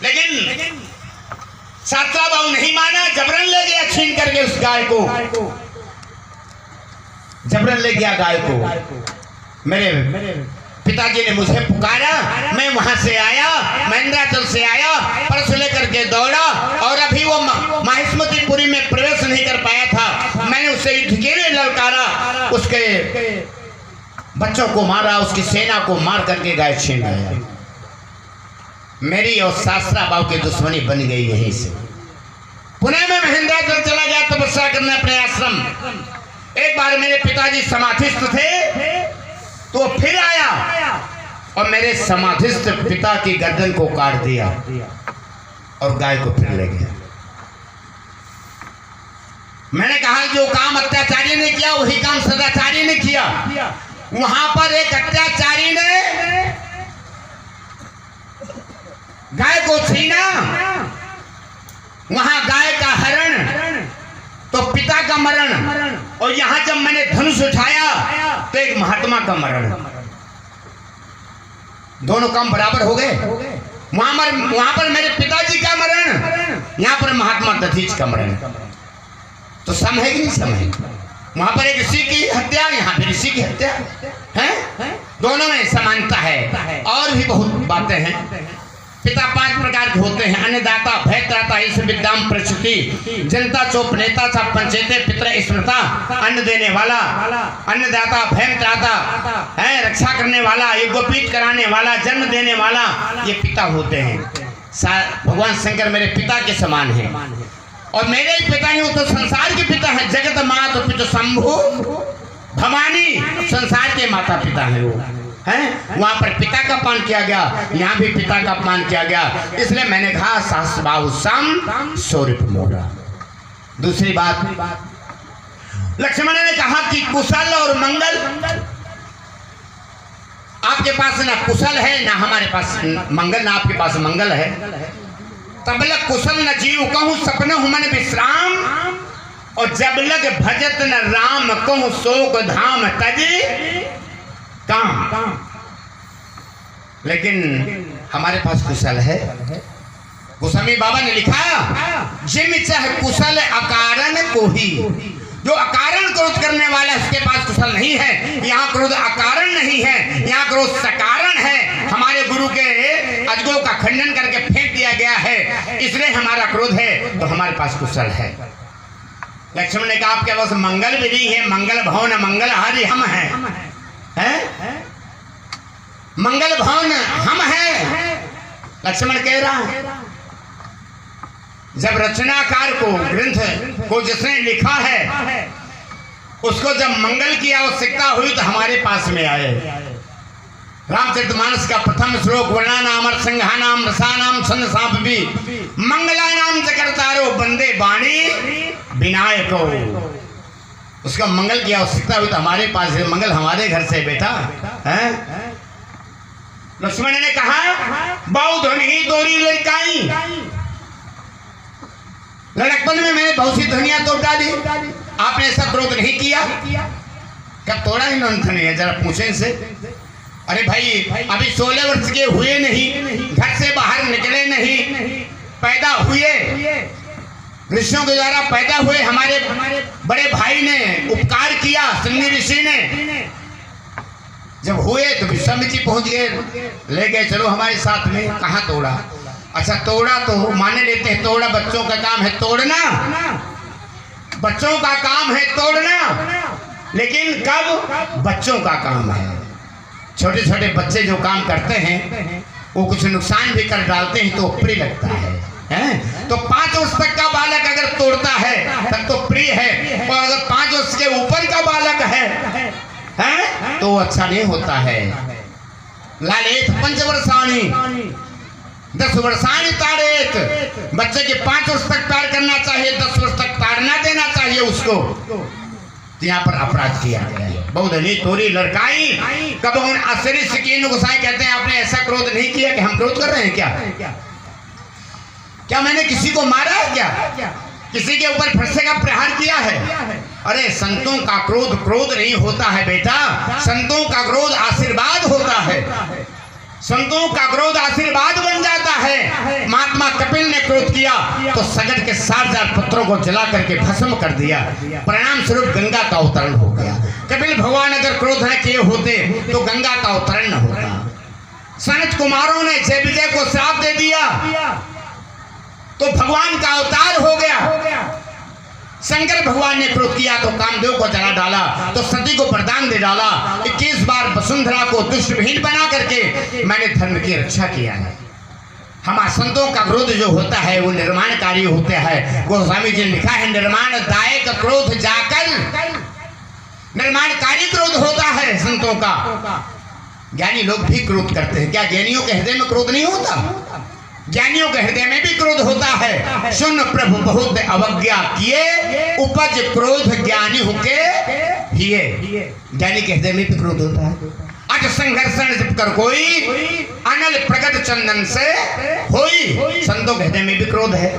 लेकिन शास्त्रा बाबू नहीं माना, जबरन ले गया छीन करके उस गाय को, जबरन ले गया गाय को। मेरे पिताजी ने मुझे पुकारा, मैं वहां से आया, महेंद्राचल से आया, परस लेकर के दौड़ा और अभी वो माहिष्मतीपुरी में प्रवेश नहीं कर पाया था। मैंने उसे युद्ध के लिए ललकारा, उसके बच्चों को मारा, उसकी सेना को मार करके गाय छीन लाया। मेरी और शास्त्रा बाबू की दुश्मनी बन गई यहीं से। पुणे में महेंद्राचल चला गया तपस्या करने अपने आश्रम। एक बार मेरे पिताजी समाधिस्थ थे तो फिर आया और मेरे समाधिस्थ पिता की गर्दन को काट दिया और गाय को फिर ले गया। मैंने कहा जो काम अत्याचारी ने किया वही काम सदाचारी ने किया। वहां पर एक अत्याचारी ने गाय को छीना, वहां गाय का हरण तो पिता का मरण, और यहां जब मैंने धनुष उठाया तो एक महात्मा का मरण। दोनों काम बराबर हो गए। वहां पर मेरे पिताजी का मरण, यहां पर महात्मा दधीच का मरण। तो सम है कि नहीं सम है? वहां पर एक ऋषि की हत्या, यहाँ पे ऋषि की हत्या है। दोनों में समानता है। और भी बहुत बातें हैं। पिता 5 प्रकार के होते हैं। अन्नदाता, भयत्राता, ईश विद्याम प्रचुति, जनता चोप नेता सा पंचेते, पितर स्मृता, अन्न देने वाला, अन्नदाता, भयत्राता है, रक्षा करने वाला, यज्ञोपीत कराने वाला, जन्म देने वाला, ये पिता होते हैं। भगवान शंकर मेरे पिता के समान हैं और मेरे ही पिता ही तो संसार के पिता हैं। जगत माता पिता शंभु भवानी, संसार के माता पिता हैं वो हैं। वहां पर पिता का अपमान किया गया, यहाँ भी पिता का अपमान किया गया। इसलिए मैंने कहा सहस्रबाहु सम स्वरूप मोरा। दूसरी बात, लक्ष्मण ने कहा कि कुशल और मंगल, आपके पास ना कुशल है ना हमारे पास मंगल, ना आपके पास मंगल है। तब लग कुशल न जीव कहूँ सपन मन विश्राम, और जब लग भजत न राम कहूँ शोक धाम तजी काम। लेकिन हमारे पास कुशल है। गोस्वामी बाबा ने लिखा, जिम चाहे कुशल अकारण को ही, जो अकारण क्रोध करने वाला उसके पास कुशल नहीं है। यहाँ क्रोध अकारण नहीं है, यहाँ क्रोध सकारण है। हमारे गुरु के अजगों का खंडन करके फेंक दिया गया है, इसलिए हमारा क्रोध है, तो हमारे पास कुशल है। लक्ष्मण ने कहा आपके पास मंगल भी नहीं है, मंगल भवन मंगल हारी हम हैं है? मंगल भवन हम हैं। लक्ष्मण कह रहा है, जब रचनाकार को ग्रंथ को जिसने लिखा है उसको जब मंगल की आवश्यकता हुई तो हमारे पास में आए। रामचरितमानस का प्रथम श्लोक, वर्णानाम संघानाम रसानाम छंद सांप भी मंगलानाम चकरतारो बंदे बाणी विनायको। उसका मंगल की आवश्यकता हुई तो हमारे पास है। मंगल हमारे घर से बेटा है। लक्ष्मण ने कहा, बहु ध्वनि दोरी लड़काई, लड़कपन में मैंने बहुत सी ध्वनियां तोड़ डाली, आपने ऐसा क्रोध नहीं किया। कब तोड़ा ही नहीं है, जरा पूछे से। अरे भाई अभी 16 वर्ष के हुए नहीं, घर से बाहर निकले नहीं, पैदा हुए, ऋषियों के द्वारा पैदा हुए। हमारे बड़े भाई ने उपकार किया, सन्नी ऋषि ने। जब हुए तो विश्वामित्र पहुंच गए, ले गए, चलो हमारे साथ में। कहाँ तोड़ा? अच्छा तोड़ा तो माने लेते हैं, तोड़ा बच्चों का काम है तोड़ना, बच्चों का काम है तोड़ना। लेकिन कब? बच्चों का काम है। छोटे छोटे बच्चे जो काम करते हैं वो कुछ नुकसान भी कर डालते हैं तो प्रिय लगता है? तो 5 वर्ष तक का बालक अगर तोड़ता है तब तो प्रिय है, और अगर 5 वर्ष के ऊपर का बालक है तो अच्छा नहीं होता है। लालेत 5 वर्षाणी 10 वर्षाणी ताड़ेत। बच्चे के 5 वर्ष तक प्यार करना चाहिए, 10 वर्ष तक ताड़ना देना चाहिए उसको। तो यहाँ पर अपराध किया गया है। बहुधनी तोरी लड़काई, कब उन आश्चर्य सिकीन गोसाई कहते हैं आपने ऐसा क्रोध नहीं किया कि हम क्रोध कर रहे हैं क्या? क्या मैंने किसी को मारा है क्या? किसी के ऊपर फरसे का प्रहार किया है? अरे संतों का क्रोध क्रोध नहीं होता है बेटा, संतों का क्रोध आशीर्वाद होता है। संतों का क्रोध आशीर्वाद बन जाता है। महात्मा किया तो सगड़ के 60,000 पुत्रों को जला करके भस्म कर दिया। परिणाम स्वरूप गंगा का अवतरण हो गया। कपिल भगवान अगर क्रोध न किए होते तो गंगा का अवतरण न होता। सनत कुमारों ने जय विजय को श्राप दे दिया तो भगवान का अवतार हो गया। शंकर भगवान ने क्रोध किया तो कामदेव को जला डाला, तो सती को वरदान दे डाला। 21 बार वसुंधरा को दुष्टविहीन बना करके मैंने धर्म की रक्षा किया है। हमारे संतों का क्रोध जो होता है वो निर्माणकारी होता है। गोस्वामी जी ने लिखा है, निर्माण दायक क्रोध जाकर निर्माणकारी क्रोध होता है संतों का। ज्ञानी लोग भी क्रोध करते हैं। क्या ज्ञानियों के हृदय में क्रोध नहीं होता? ज्ञानियों के हृदय में भी क्रोध होता है। सुन प्रभु बहुत अवज्ञा किए, उपज क्रोध ज्ञानी होके हिए। ज्ञानी के हृदय में भी क्रोध होता है। अट संघर्षण जब कर कोई, अनल प्रगट चंदन से होई। संतों के हृदय में भी क्रोध है।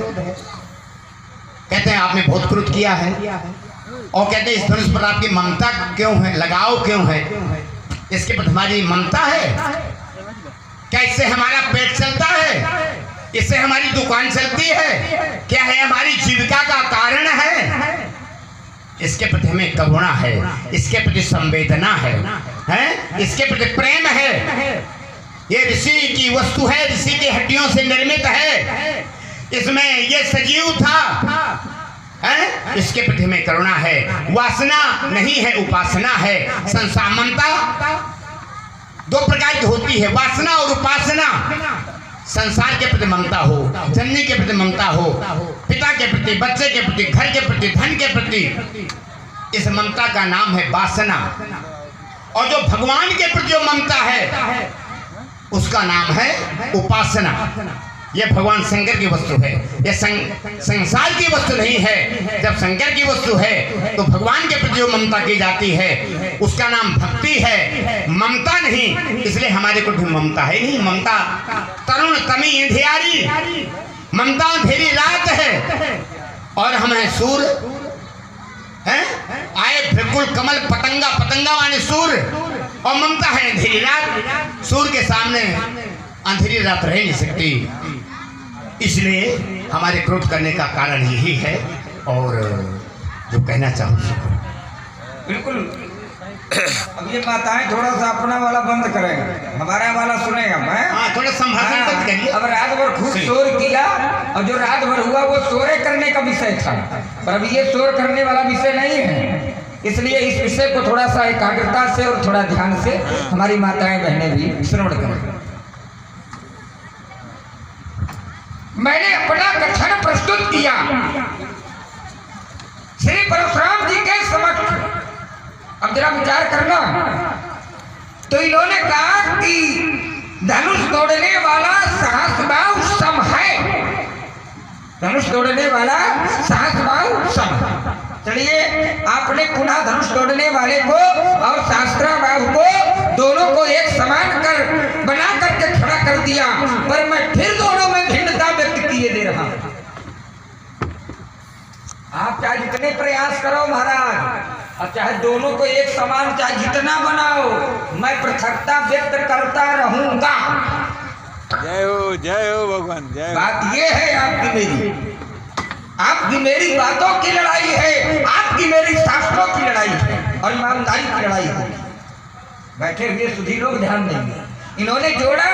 कहते हैं आपने बहुत क्रोध किया है, और कहते हैं इस धनुष पर आपकी ममता क्यों है, लगाव क्यों है? इसके पर हमारी ममता है क्या? इससे हमारा पेट चलता है? इससे हमारी दुकान चलती है क्या? है हमारी जीविका का कारण है? इसके प्रति हमें करुणा है, इसके प्रति संवेदना है, इसके प्रति प्रेम है। ये ऋषि की वस्तु है, ऋषि की हड्डियों से निर्मित है, इसमें ये सजीव था, इसके प्रति हमें करुणा है। वासना नहीं है, उपासना है। संसार ममता दो प्रकार की होती है, वासना और उपासना। संसार के प्रति ममता हो, जननी के प्रति ममता हो, पिता के प्रति, बच्चे के प्रति, घर के प्रति, धन के प्रति, इस ममता का नाम है वासना। और जो भगवान के प्रति जो ममता है उसका नाम है उपासना। यह भगवान शंकर की वस्तु है, यह संसार की वस्तु नहीं है। जब शंकर की वस्तु है तो भगवान के प्रति जो ममता की जाती है उसका नाम भक्ति है, ममता नहीं। इसलिए हमारे को ममता है नहीं। ममता तरुण तमी अंधियारी, ममता अंधेरी रात है और हम हैं सूर हैं। आए बिल्कुल कमल पतंगा, पतंगा माने सूर, और ममता है अंधेरी रात। सूर के सामने अंधेरी रात रह नहीं सकती। इसलिए हमारे क्रोध करने का कारण यही है। और जो कहना चाहूँ बिल्कुल। अब ये माताएं थोड़ा सा अपना वाला बंद करेंगे, हमारा वाला सुनेगा। मैं थोड़ा संभाषण बंद करिए। अब रात भर खूब शोर किया, और जो रात भर हुआ वो शोरे करने का विषय था, पर अब ये शोर करने वाला विषय नहीं है। इसलिए इस विषय को थोड़ा सा एकाग्रता से और थोड़ा ध्यान से हमारी माताएं बहनें भी श्रवण करें। मैंने अपना कथन प्रस्तुत किया श्री परशुराम जी के समक्ष। अब जरा विचार करना। तो इन्होंने कहा कि धनुष तोड़ने वाला सहस्रबाहु सम है, धनुष तोड़ने वाला सहस्रबाहु सम। चलिए, आपने पुनः धनुष तोड़ने वाले को और सहस्त्रबाहु को दोनों को एक समान कर बना करके खड़ा कर दिया, पर मैं फिर दोनों में भिन्नता व्यक्त किए दे रहा हूं। आप चाहे जितने प्रयास करो महाराज, और चाहे दोनों को एक समान चाहे जितना बनाओ, मैं पृथकता व्यक्त करता रहूंगा। जय हो भगवान, जय। बात ये है आपकी मेरी बातों की लड़ाई है, आपकी मेरी शास्त्रों की लड़ाई है और ईमानदारी की लड़ाई है। बैठे हुए सुधी लोग ध्यान देंगे। इन्होंने जोड़ा,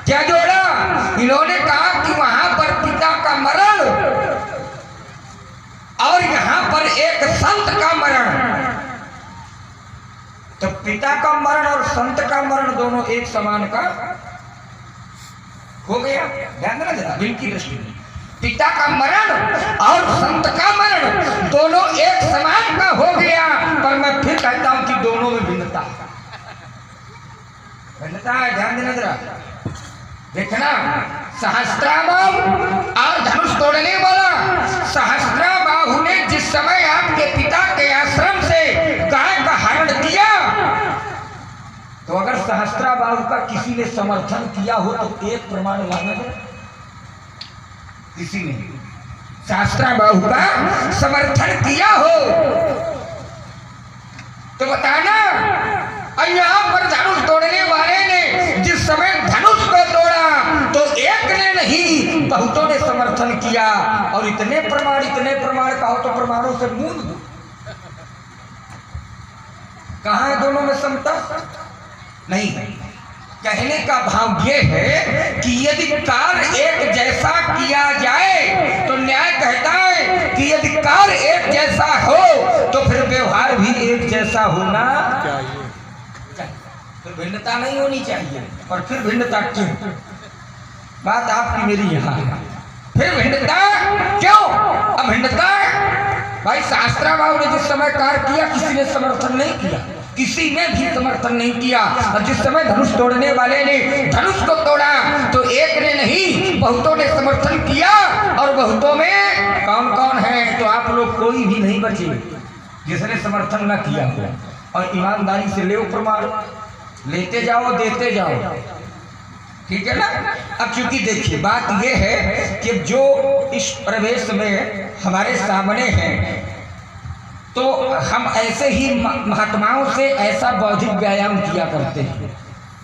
क्या जोड़ा? इन्होंने कहा कि वहां पर पिता का मरण और यहाँ पर एक संत का मरण। तो पिता का मरण और संत का मरण दोनों एक समान का हो गया। ध्यान देना जरा, दिल की दृष्टि में पिता का मरण और संत का मरण दोनों एक समान का हो गया। पर मैं फिर कहता हूं कि दोनों में भिन्नता है। ध्यान देना जरा, देखना। सहस्त्राबाहु और धनुष तोड़ने वाला सहस्त्राबाहु ने जिस समय आपके पिता के आश्रम से गाय का हरण किया, तो अगर सहस्त्राबाहु का किसी ने समर्थन किया हो तो एक प्रमाण लाना है। किसी ने सहस्त्राबाहु का समर्थन किया हो तो बताना। और यहाँ पर धनुष तोड़ने वाले ने जिस समय धनुष को तोड़ा तो एक ने नहीं बहुतों ने समर्थन समर्थन किया और इतने प्रमाण कहो तो प्रमाणों से मूल दो। कहाँ है दोनों में समता? नहीं। कहने का भाव ये है कि यदि कार्य एक जैसा किया जाए तो न्याय कहता है कि यदि कार्य एक जैसा हो तो फिर व्यवहार भी एक जैसा होना चाहिए। फिर भिन्नता नहीं होनी चाहिए। और फिर भिन्नता क्यों? बात आपकी मेरी यहाँ है। फिर भिन्नता क्यों? अब भिन्नता भाई शास्त्राबाहु ने जिस समय कार्य किया किसी ने समर्थन नहीं किया, किसी ने भी समर्थन नहीं किया। और जिस समय धनुष तोड़ने वाले ने धनुष को तोड़ा तो एक ने नहीं बहुतों ने समर्थन किया। और बहुतों में कौन कौन है? तो आप लोग कोई भी नहीं बचे जिसने समर्थन न किया हो। और ईमानदारी से ले प्रमाण, लेते जाओ देते जाओ, ठीक है ना। अब चूंकि देखिए बात यह है कि जो इस प्रवेश में हमारे सामने हैं तो हम ऐसे ही महात्माओं से ऐसा बौद्धिक व्यायाम किया करते हैं।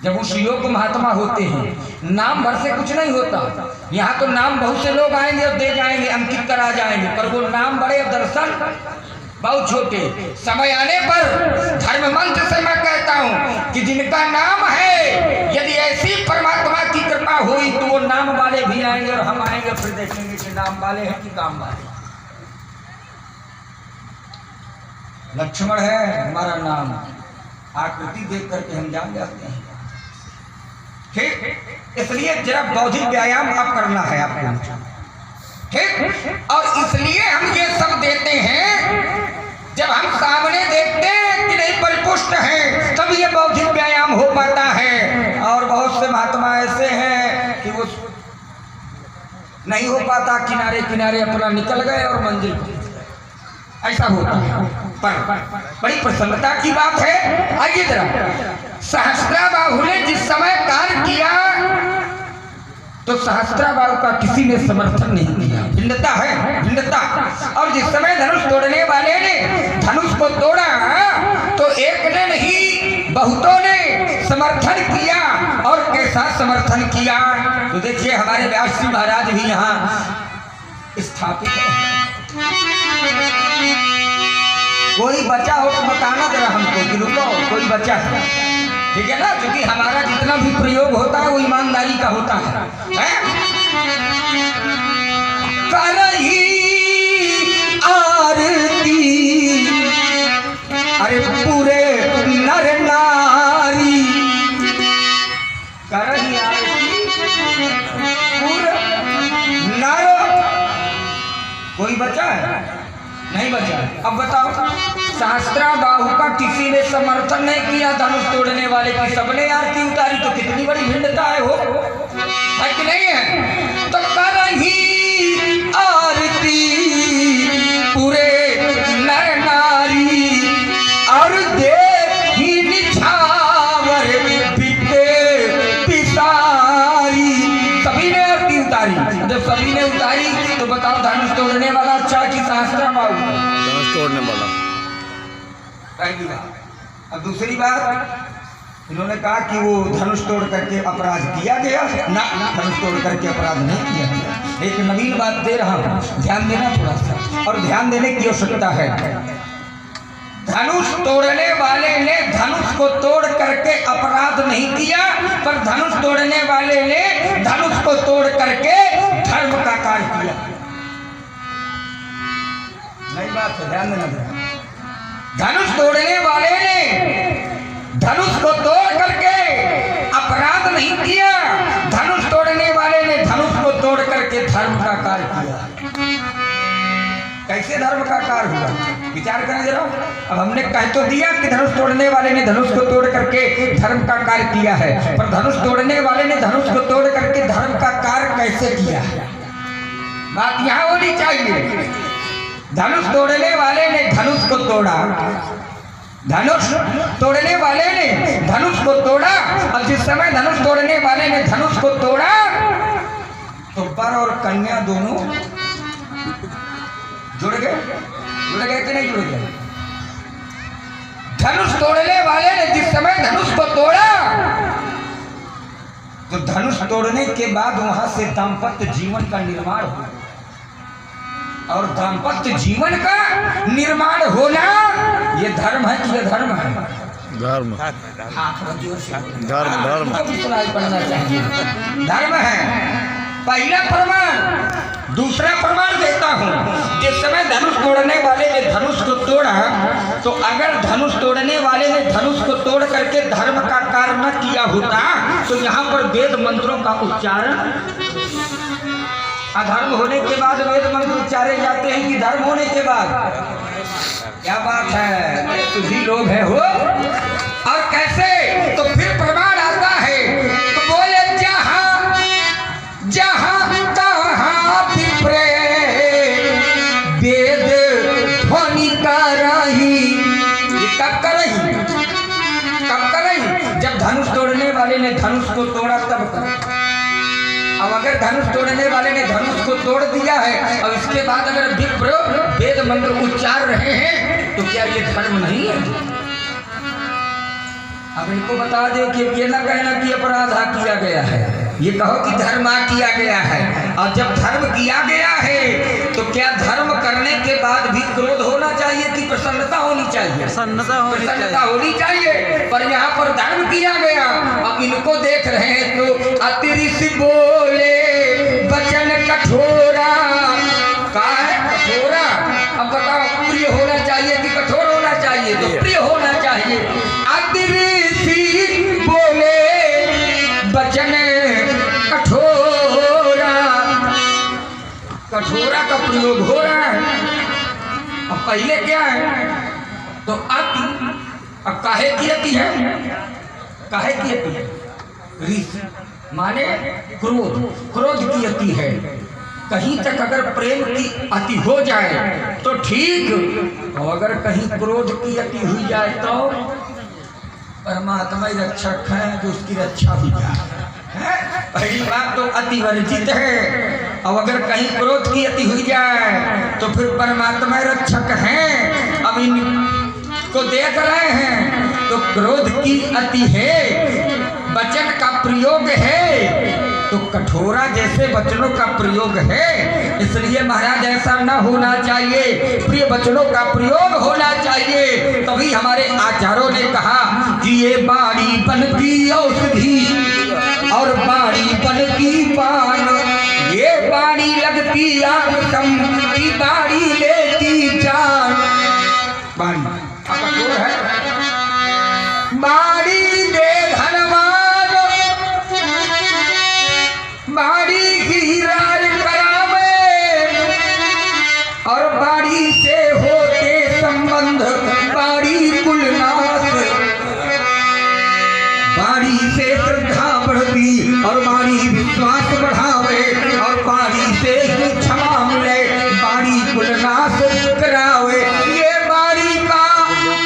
जब उस योग महात्मा होते हैं नाम भर से कुछ नहीं होता। यहाँ तो नाम बहुत से लोग आएंगे और दे जाएंगे, अंकित करा जाएंगे, पर वो नाम बड़े और दर्शन बहुत छोटे। समय आने पर धर्म मंत्र से मैं कहता हूँ कि जिनका नाम है यदि ऐसी परमात्मा की कृपा हुई तो वो नाम वाले भी आएंगे और हम आएंगे, फिर देखेंगे कि नाम वाले हैं कि काम वाले। लक्ष्मण है हमारा नाम, आकृति देख करके हम जान जाते हैं। ठीक, इसलिए जरा बौद्धिक व्यायाम अब करना है आपको, ठीक। और इसलिए हम ये सब देते हैं। जब हम सामने देखते हैं कि नहीं परिपुष्ट हैं तब ये बौद्धिक व्यायाम हो पाता है। और बहुत से महात्मा ऐसे हैं कि वो नहीं हो पाता, किनारे किनारे अपना निकल गए और मंजिल ऐसा होता है। पर बड़ी प्रसन्नता की बात है। आइए जरा, सहस्त्राबाहु ने जिस समय कार्य किया तो सहस्त्राबाहु का किसी ने समर्थन नहीं किया। भिन्नता है, भिन्नता। और जिस समय धनुष तोड़ने वाले ने धनुष को तोड़ा तो एक ने नहीं बहुतों ने समर्थन किया। और कैसा समर्थन किया? तो देखिए हमारे व्यास जी महाराज भी यहाँ स्थापित है। कोई बचा हो तो बताना जरा हमको कि रुको कोई बचा है, ठीक है ना। क्योंकि हमारा जितना भी प्रयोग होता है वो ईमानदारी का होता है। करही आरती अरे पूरे नर नारी, करही आरती पूरे नर। कोई बचा है? नहीं बचा। अब बताओ, सहस्त्राबाहु का किसी ने समर्थन नहीं किया धनुष तोड़ने वाले की, सबने आरती उतारी। तो कितनी बड़ी भिन्नता है वो, है कि नहीं है? तो करही आरती पूरे नर नारी और देखी निछावर बिके पिसारी। सभी ने आरती उतारी। जब सभी ने उतारी तो बताओ धनुष तोड़ने वाला अच्छा कि सहस्त्राबाहु? धनुष तोड़ने वाला। पहली बात। अब दूसरी बात, इन्होंने कहा कि वो धनुष तोड़ करके अपराध किया गया ना, धनुष तोड़ करके अपराध नहीं किया गया। एक नवीन बात दे रहा हूँ, ध्यान देना थोड़ा सा, और ध्यान देने की आवश्यकता है। धनुष तोड़ने वाले ने धनुष को तोड़ करके अपराध नहीं किया, पर धनुष तोड़ने वाले ने धनुष को तोड़ करके धर्म का कार्य किया। नई बात है, ध्यान देना। धनुष तोड़ने वाले ने धनुष को तोड़ करके अपराध नहीं किया, धनुष तोड़ने वाले ने धनुष को तोड़ करके धर्म का कार्य किया। कैसे धर्म का कार्य हुआ? विचार करें जरा। अब हमने कह तो दिया कि धनुष तोड़ने वाले ने धनुष को तोड़ करके धर्म का कार्य किया है, पर धनुष तोड़ने वाले ने धनुष को तोड़ करके धर्म का कार्य कैसे किया है? बात यहाँ होनी चाहिए। धनुष तोड़ने वाले ने धनुष को तोड़ा, धनुष तोड़ने वाले ने धनुष को तोड़ा। और जिस समय धनुष तोड़ने वाले ने धनुष को तोड़ा तो वर और कन्या दोनों जुड़ गए कि नहीं जुड़ गए? धनुष तोड़ने वाले ने जिस समय धनुष को तोड़ा तो धनुष तोड़ने के बाद वहां से दाम्पत्य जीवन का निर्माण हुआ। और दाम्पत्य जीवन का निर्माण होना ये धर्म है कि ये धर्म है? धर्म हाथ जोर से धर्म धर्म आपको भी सुनाई पड़ना चाहिए। धर्म है पहला प्रमाण। दूसरा प्रमाण देता हूँ। जिस समय धनुष तोड़ने वाले ने धनुष को तोड़ा, तो अगर धनुष तोड़ने वाले ने धनुष को तोड़ करके धर्म का कार्य न किया होता तो यहाँ पर वेद मंत्रों का उच्चारण, अधर्म होने के बाद वेद मंत्र उच्चारे जाते हैं कि धर्म होने के बाद? क्या बात है, तुझी लोग है हो। और कैसे? तो फिर प्रमाण आता है, तो बोले जहाँ जहाँ तहाँ विप्रे वेद ध्वनि करही। ये कब करही? कब करही? जब धनुष तोड़ने वाले ने धनुष को तोड़ा तब कर। अब अगर धनुष तोड़ने वाले ने धनुष को तोड़ दिया है और इसके बाद अगर विप्र वेद मंत्र उच्चार रहे हैं तो क्या ये धर्म नहीं है? अब इनको बता दे कि ये ना कहना कि अपराधा किया गया है, ये कहो कि धर्मा किया गया है। और जब धर्म किया गया है तो क्या धर्म करने के बाद भी क्रोध होना चाहिए कि प्रसन्नता होनी चाहिए? प्रसन्नता होनी चाहिए। पर यहाँ पर धर्म किया गया। अब इनको देख रहे हैं तो अतिरिक्त बोले वचन कठोरा। का है कठोरा? अब बताओ, प्रिय होना चाहिए कि कठोर होना चाहिए? तो प्रिय होना चाहिए। अतिरिक्त बोले वचन कठोरा, कठोरा का प्रयोग हो रहा है। अब पहले क्या है? तो अति, अब काहे की अति है? काहे की अति है? रीस माने क्रोध, क्रोध की अति है। कहीं तक अगर प्रेम की अति हो जाए तो ठीक, और अगर कहीं क्रोध की अति हुई जाए तो परमात्मा ही रक्षक है जो उसकी रक्षा भी जाए। पहली बात तो अति वर्जित है। और अगर कहीं क्रोध की अति हुई जाए तो फिर परमात्मा रक्षक हैं। अब इन को देख रहे हैं तो क्रोध की अति है, वचन का प्रयोग है, तो कठोरा जैसे वचनों का प्रयोग है। इसलिए महाराज ऐसा न होना चाहिए, प्रिय वचनों का प्रयोग होना चाहिए। तभी हमारे आचार्यों ने कहा कि ये बाड़ी बन की औषधि और बाड़ी बन की पान, ये बाड़ी लगती आग सम की बाड़ी लेती जान। बाड़ी कठोर है, बाड़ी दे धनवान, बाड़ी की राज करावे और बाड़ी से होते संबंध बाड़ी कुलनाश। बाड़ी से श्रद्धा बढ़ती और बाड़ी विश्वास बढ़ावे और बाड़ी से क्षमा मिले, बाड़ी कुलनाश करावे। ये बाड़ी का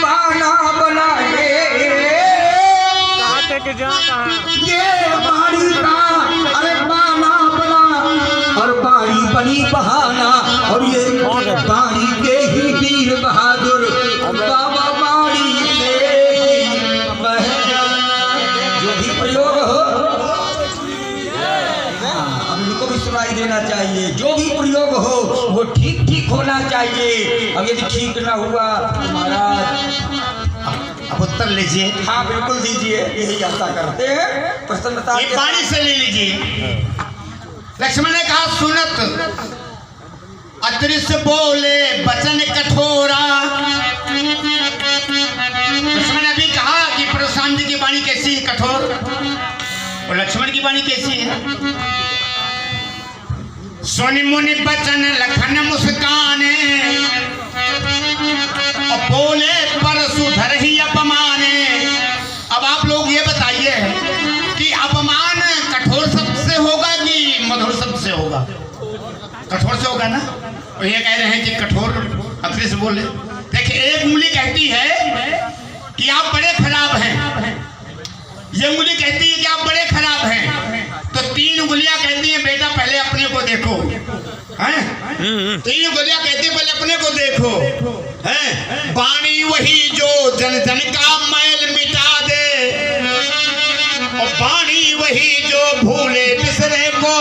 पाना बनाए, ये बाड़ी का अरे पाना बना और बाड़ी बनी बहाना। और ये बाड़ी के ही वीर बहादुर बाबा बाड़ी से बह जाना। जो भी प्रयोग हो, अब इनको भी सुनाई देना चाहिए। जो भी प्रयोग हो वो ठीक ठीक होना चाहिए। अब यदि ठीक ना हुआ तो महाराज अब उत्तर लीजिए। हाँ बिल्कुल दीजिए, यही आशा करते हैं। प्रसन्नता ये पानी से ले लीजिए। लक्ष्मण ने कहा सुनत अदृश्य बोले वचन कठोरा। लक्ष्मण ने भी कहा कि परशुराम जी की वाणी कैसी है? कठोर। और लक्ष्मण की वाणी कैसी है? सुनि मुनि बचन लखन मुस्काने और बोले परशु धर ही अपमाने। अब आप लोग ये बताइए कि अपमान कठोर शब्द से होगा कि मधुर शब्द से होगा? कठोर से होगा ना। और ये कह रहे हैं कि कठोर अखरी से बोले। देखिए, एक उंगली कहती है कि आप बड़े खराब हैं, ये उंगली कहती है कि आप बड़े खराब हैं, तो तीन उंगलियां कहती हैं बेटा पहले अपने को देखो। हैं? तीन उंगलियां कहती हैं पहले अपने को देखो। हैं? वाणी वही जो जन जन का मैल मिटा दे और वाणी वही जो भूले बिसरे को